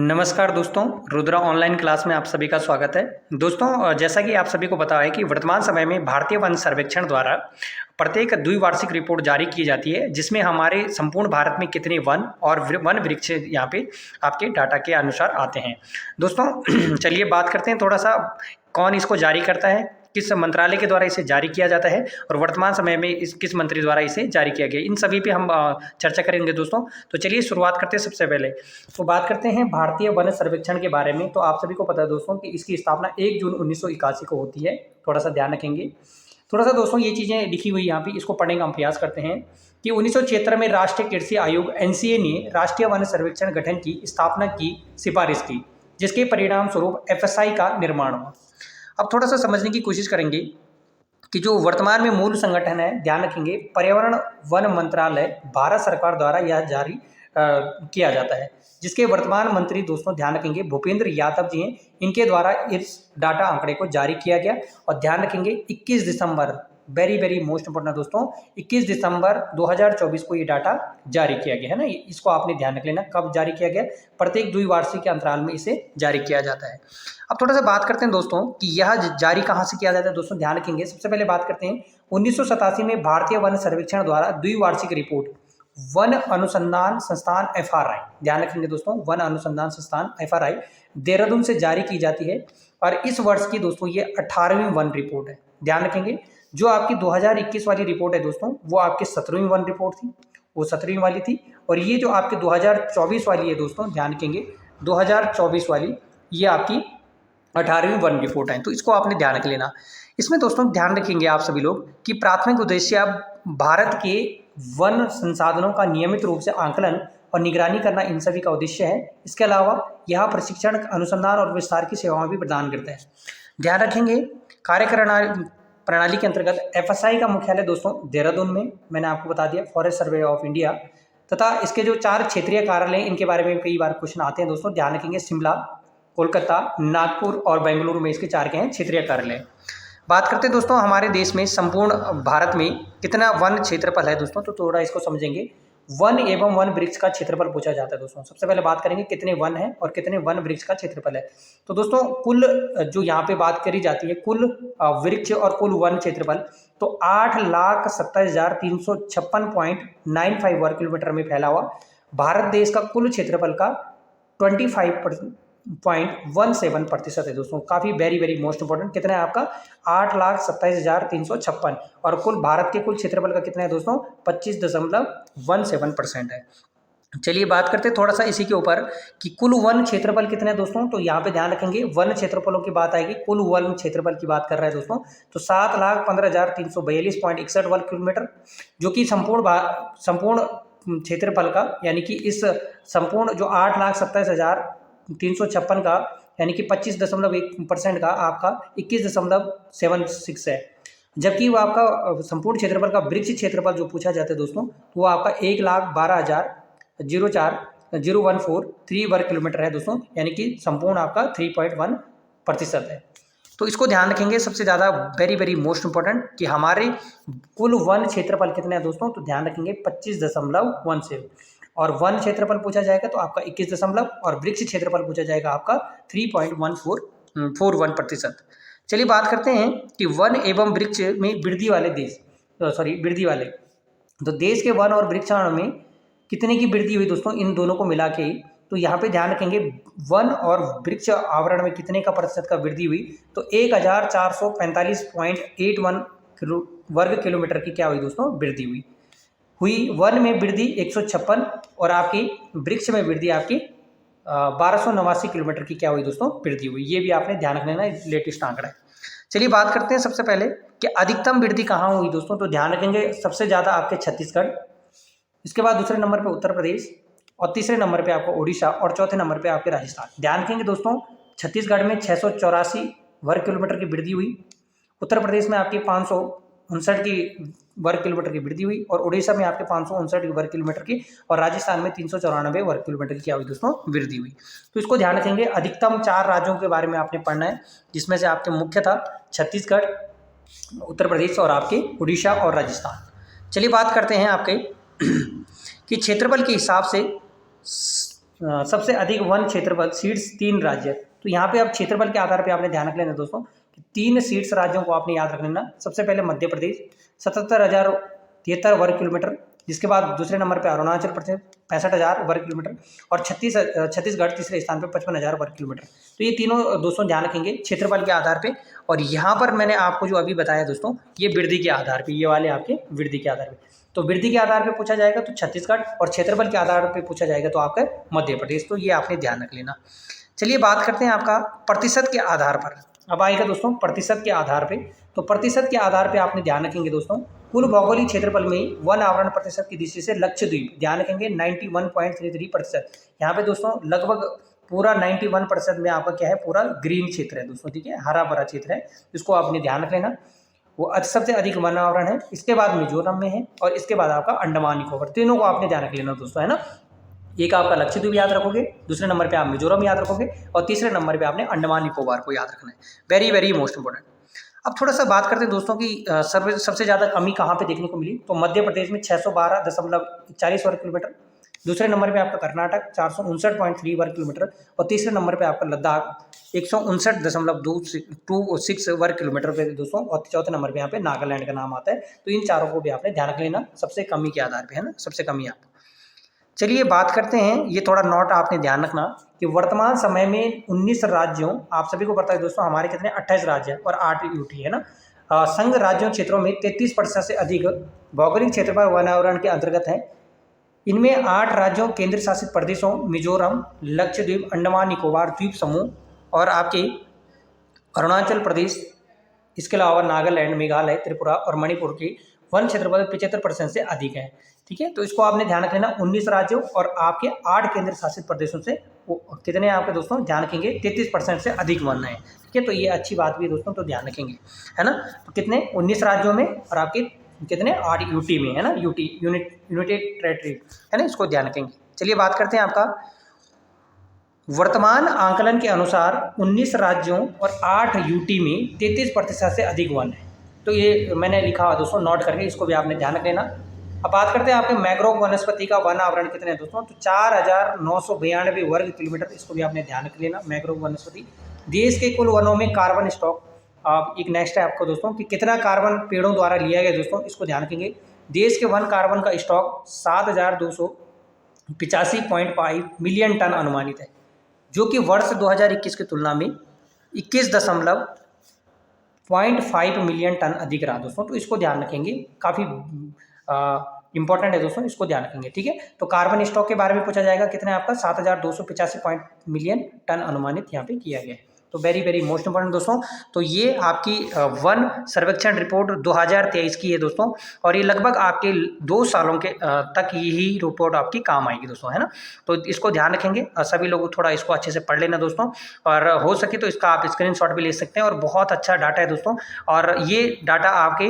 नमस्कार दोस्तों, Rudra online class में आप सभी का स्वागत है। दोस्तों, जैसा कि आप सभी को पता है कि वर्तमान समय में भारतीय वन सर्वेक्षण द्वारा प्रत्येक द्विवार्षिक रिपोर्ट जारी की जाती है, जिसमें हमारे संपूर्ण भारत में कितने वन और वन वृक्ष यहाँ पे आपके डाटा के अनुसार आते हैं। दोस्तों चलिए बात करते हैं थोड़ा सा, कौन इसको जारी करता है, किस मंत्रालय के द्वारा इसे जारी किया जाता है और वर्तमान समय में इस किस मंत्री द्वारा इसे जारी किया गया, इन सभी पे हम चर्चा करेंगे दोस्तों। तो चलिए शुरुआत करते हैं। सबसे पहले तो बात करते हैं भारतीय वन सर्वेक्षण के बारे में। तो आप सभी को पता है दोस्तों कि इसकी स्थापना 1 जून 1981 को होती है। थोड़ा सा ध्यान रखेंगे। थोड़ा सा दोस्तों ये चीज़ें लिखी हुई यहाँ पे, इसको पढ़ने का हम प्रयास करते हैं कि 1976 में राष्ट्रीय कृषि आयोग NCA ने राष्ट्रीय वन सर्वेक्षण गठन की स्थापना की सिफारिश की, जिसके परिणाम स्वरूप FSI का निर्माण हुआ। अब थोड़ा सा समझने की कोशिश करेंगे कि जो वर्तमान में मूल संगठन है, ध्यान रखेंगे, पर्यावरण वन मंत्रालय भारत सरकार द्वारा यह जारी किया जाता है, जिसके वर्तमान मंत्री दोस्तों ध्यान रखेंगे भूपेंद्र यादव जी हैं। इनके द्वारा इस डाटा आंकड़े को जारी किया गया और ध्यान रखेंगे 21 दिसंबर, वेरी मोस्ट इंपॉर्टेंट दोस्तों, 21 दिसंबर 2024 को ये डाटा जारी किया गया है ना। इसको आपने ध्यान रख लेना, कब जारी किया गया, प्रत्येक द्विवार्षिक के अंतराल में इसे जारी किया जाता है। अब थोड़ा सा बात करते हैं दोस्तों कि यह जारी कहाँ से किया जाता है। दोस्तों ध्यान रखेंगे, सबसे पहले बात करते हैं 1987 में भारतीय वन सर्वेक्षण द्वारा द्विवार्षिक रिपोर्ट वन अनुसंधान संस्थान FRI, ध्यान रखेंगे दोस्तों, वन अनुसंधान संस्थान FRI देहरादून से जारी की जाती है और इस वर्ष की दोस्तों ये 18वीं वन रिपोर्ट है। ध्यान रखेंगे, जो आपकी 2021 वाली रिपोर्ट है दोस्तों, वो आपकी 17वीं वन रिपोर्ट थी, वो 17वीं वाली थी। और ये जो आपकी 2024 वाली है दोस्तों, ध्यान रखेंगे 2024 वाली, ये आपकी 18वीं वन रिपोर्ट है। तो इसको आपने ध्यान रख लेना। इसमें दोस्तों ध्यान रखेंगे आप सभी लोग कि प्राथमिक उद्देश्य अब भारत के वन संसाधनों का नियमित रूप से आंकलन और निगरानी करना, इन सभी का उद्देश्य है। इसके अलावा यह प्रशिक्षण, अनुसंधान और विस्तार की सेवाएं भी प्रदान करता है। ध्यान रखेंगे, प्रणाली के अंतर्गत FSI का मुख्यालय दोस्तों देहरादून में, मैंने आपको बता दिया, फॉरेस्ट सर्वे ऑफ इंडिया, तथा इसके जो 4 क्षेत्रीय कार्यालय, इनके बारे में कई बार क्वेश्चन आते हैं दोस्तों। ध्यान रखेंगे, शिमला, कोलकाता, नागपुर और बेंगलुरु में इसके 4 के हैं क्षेत्रीय कार्यालय। बात करते हैं दोस्तों हमारे देश में, संपूर्ण भारत में कितना वन क्षेत्रफल है दोस्तों, तो थोड़ा इसको समझेंगे। वन एवं वन वृक्ष का क्षेत्रफल पूछा जाता है दोस्तों। सबसे पहले बात करेंगे कितने वन है और कितने वन वृक्ष का क्षेत्रफल है। तो दोस्तों कुल जो यहाँ पे बात करी जाती है, कुल वृक्ष और कुल वन क्षेत्रफल, तो 8,27,356.95 वर्ग किलोमीटर में फैला हुआ भारत देश का कुल क्षेत्रफल का 25.17% है दोस्तों। काफी वेरी मोस्ट इंपॉर्टेंट, कितना है आपका 8,27,356, और कुल भारत के कुल क्षेत्रफल का कितना है दोस्तों 25.17% है। चलिए बात करते हैं थोड़ा सा इसी के ऊपर कि कुल वन क्षेत्रफल कितना है दोस्तों। तो यहाँ पे ध्यान रखेंगे, वन क्षेत्रफलों की बात आएगी, कुल वन क्षेत्रफल की बात कर रहे हैं दोस्तों, तो 7,15,342.61 वर्ग किलोमीटर, जो कि संपूर्ण क्षेत्रफल का, यानी कि इस संपूर्ण जो 8,27,356 का, यानी कि 25.1% का आपका 21.76 है। जबकि वो आपका संपूर्ण क्षेत्रफल का वृक्ष क्षेत्रफल जो पूछा जाता है दोस्तों, तो वो आपका 1,12,004,014 वर्ग किलोमीटर है दोस्तों, यानी कि संपूर्ण आपका 3.1% है। तो इसको ध्यान रखेंगे। सबसे ज़्यादा वेरी मोस्ट इंपॉर्टेंट कि हमारे कुल वन क्षेत्रफल कितने हैं दोस्तों, तो ध्यान रखेंगे 25.17, और वन क्षेत्रफल पूछा जाएगा तो आपका 21 और वृक्ष क्षेत्रफल पूछा जाएगा आपका 3.1441%। चलिए बात करते हैं कि वन एवं वृक्ष में वृद्धि वाले तो देश के वन और वृक्षारोपण में कितने की वृद्धि हुई दोस्तों, इन दोनों को मिला के। तो यहाँ पे ध्यान रखेंगे, वन और वृक्ष आवरण में कितने का प्रतिशत का वृद्धि हुई, तो 1,445.81 वर्ग किलोमीटर की क्या हुई दोस्तों, वृद्धि हुई। वन में वृद्धि 156 और आपकी वृक्ष में वृद्धि आपकी 1289 किलोमीटर की क्या हुई दोस्तों, वृद्धि हुई। ये भी आपने ध्यान रखना है, लेटेस्ट आंकड़ा है। चलिए बात करते हैं सबसे पहले कि अधिकतम वृद्धि कहाँ हुई दोस्तों। तो ध्यान रखेंगे, सबसे ज़्यादा आपके छत्तीसगढ़, इसके बाद दूसरे नंबर पे उत्तर प्रदेश, और तीसरे नंबर पे आपको उड़ीसा, और चौथे नंबर पे आपके राजस्थान। ध्यान रखेंगे दोस्तों, छत्तीसगढ़ में 684 वर्ग किलोमीटर की वृद्धि हुई, उत्तर प्रदेश में आपकी 559 की वर्ग किलोमीटर की वृद्धि हुई, और उड़ीसा में आपके 559 वर्ग किलोमीटर की, और राजस्थान में 394 वर्ग किलोमीटर की क्या हुई दोस्तों, वृद्धि हुई। तो इसको ध्यान रखेंगे। अधिकतम 4 राज्यों के बारे में आपने पढ़ना है, जिसमें से आपके मुख्य था छत्तीसगढ़, उत्तर प्रदेश और आपके उड़ीसा और राजस्थान। चलिए बात करते हैं आपके कि क्षेत्रफल के हिसाब से सबसे अधिक वन क्षेत्रफल सीट्स 3 राज्य। तो यहाँ पे अब क्षेत्रफल के आधार पे आपने ध्यान रख लेना दोस्तों कि 3 सीट्स राज्यों को आपने याद रख लेना। सबसे पहले मध्य प्रदेश 77,073 वर्ग किलोमीटर, जिसके बाद दूसरे नंबर पे अरुणाचल प्रदेश 65,000 वर्ग किलोमीटर और छत्तीसगढ़ तीसरे स्थान पे 55,000 वर्ग किलोमीटर। तो ये तीनों दोस्तों ध्यान रखेंगे क्षेत्रफल के आधार पे। और यहाँ पर मैंने आपको जो अभी बताया दोस्तों, ये वृद्धि के आधार पे, ये वाले आपके वृद्धि के आधार पे। तो वृद्धि के आधार पे पूछा जाएगा तो छत्तीसगढ़, और क्षेत्रफल के आधार पे पूछा जाएगा तो आपका मध्य प्रदेश। तो ये आपने ध्यान रख लेना। चलिए बात करते हैं आपका प्रतिशत के आधार पर। अब आएगा दोस्तों प्रतिशत के आधार पे। तो प्रतिशत के आधार पे आपने ध्यान रखेंगे दोस्तों, कुल भौगोलिक क्षेत्रफल में वन आवरण प्रतिशत की दृष्टि से लक्षद्वीप ध्यान रखेंगे 91.33%। यहाँ पे दोस्तों लगभग पूरा 91% में आपका क्या है, पूरा ग्रीन क्षेत्र है दोस्तों, ठीक है, हरा भरा क्षेत्र है, इसको आपने ध्यान रख लेना। वो सबसे अधिक वन आवरण है, इसके बाद मिजोरम में है और इसके बाद आपका अंडमान निकोबार। तीनों को आपने ध्यान रख लेना दोस्तों, है ना। एक आपका लक्षद्वीप याद रखोगे, दूसरे नंबर पे आप मिजोरम याद रखोगे और तीसरे नंबर पे आपने अंडमान निकोबार को याद रखना है। Very very most important. अब थोड़ा सा बात करते हैं दोस्तों की सबसे ज़्यादा कमी कहाँ पे देखने को मिली। तो मध्य प्रदेश में 612.41 वर्ग किलोमीटर, दूसरे नंबर पे आपका कर्नाटक 459.3 वर्ग किलोमीटर और तीसरे नंबर पे आपका लद्दाख 159.26 वर्ग किलोमीटर पे दोस्तों, और चौथे नंबर पे यहाँ पे नागालैंड का नाम आता है। तो इन चारों को भी आपने ध्यान रख लेना सबसे कमी के आधार पे, है ना, सबसे कमी आप। चलिए बात करते हैं, ये थोड़ा नोट आपने ध्यान रखना कि वर्तमान समय में 19 राज्यों, आप सभी को पता है दोस्तों हमारे कितने 28 राज्य है और 8 यूटी है ना। संघ राज्यों क्षेत्रों में 33% से अधिक भौगोलिक क्षेत्रफल वन आवरण के अंतर्गत है। इनमें 8 राज्यों केंद्र शासित प्रदेशों मिजोरम, लक्षद्वीप, अंडमान निकोबार द्वीप समूह और आपके अरुणाचल प्रदेश, इसके अलावा नागालैंड, मेघालय, त्रिपुरा और मणिपुर के वन क्षेत्रफल 75% से अधिक है, ठीक है। तो इसको आपने ध्यान रखना 19 राज्यों और आपके 8 केंद्र शासित प्रदेशों से वो कितने आपके दोस्तों ध्यान रखेंगे 33% से अधिक वन है, ठीक है। तो ये अच्छी बात भी है दोस्तों, तो ध्यान रखेंगे, है ना। तो कितने 19 राज्यों में और आपके कितने 8 यूटी में, है ना, यूटी यूनाइटेड टेरिटरी, है ना, इसको ध्यान रखेंगे। चलिए बात करते हैं आपका वर्तमान आंकलन के अनुसार 19 राज्यों और 8 यूटी में 33% से अधिक वन है। तो ये मैंने लिखा दोस्तों नोट करके, इसको भी आपने ध्यान रख लेना। अब बात करते हैं आपके मैंग्रोव वनस्पति का वन आवरण कितने हैं दोस्तों, तो 4,992 वर्ग किलोमीटर, इसको भी आपने ध्यान रख लेना मैंग्रोव वनस्पति। देश के कुल वनों में कार्बन स्टॉक, आप एक नेक्स्ट है आपको दोस्तों कि कितना कार्बन पेड़ों द्वारा लिया गया दोस्तों, इसको ध्यान रखेंगे। देश के वन कार्बन का स्टॉक 7,285.5 मिलियन टन अनुमानित है, जो कि वर्ष 2021 की तुलना में 21.5 मिलियन टन अधिक रहा दोस्तों। तो इसको ध्यान रखेंगे, काफ़ी इंपॉर्टेंट है दोस्तों, इसको ध्यान रखेंगे, ठीक है। तो कार्बन स्टॉक के बारे में पूछा जाएगा, कितना आपका 7,285 मिलियन टन अनुमानित यहाँ पे किया गया है। तो वेरी वेरी मोस्ट इंपॉर्टेंट दोस्तों। तो ये आपकी वन सर्वेक्षण रिपोर्ट 2023 की है दोस्तों, और ये लगभग आपके 2 सालों के तक यही रिपोर्ट आपकी काम आएगी दोस्तों, है ना। तो इसको ध्यान रखेंगे, सभी लोग थोड़ा इसको अच्छे से पढ़ लेना दोस्तों, और हो सके तो इसका आप स्क्रीनशॉट भी ले सकते हैं। और बहुत अच्छा डाटा है दोस्तों, और ये डाटा आपके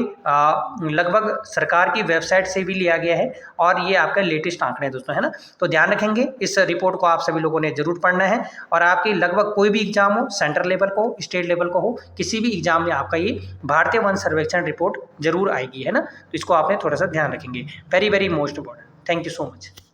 लगभग सरकार की वेबसाइट से भी लिया गया है, और ये आपका लेटेस्ट आंकड़े हैं दोस्तों, है ना। तो ध्यान रखेंगे, इस रिपोर्ट को आप सभी लोगों ने जरूर पढ़ना है, और आपकी लगभग कोई भी एग्जाम हो, सेंट्रल लेवल को, स्टेट लेवल को हो, किसी भी एग्जाम में आपका ये भारतीय वन सर्वेक्षण रिपोर्ट जरूर आएगी, है ना। तो इसको आपने थोड़ा सा ध्यान रखेंगे, very very most important. Thank you so much.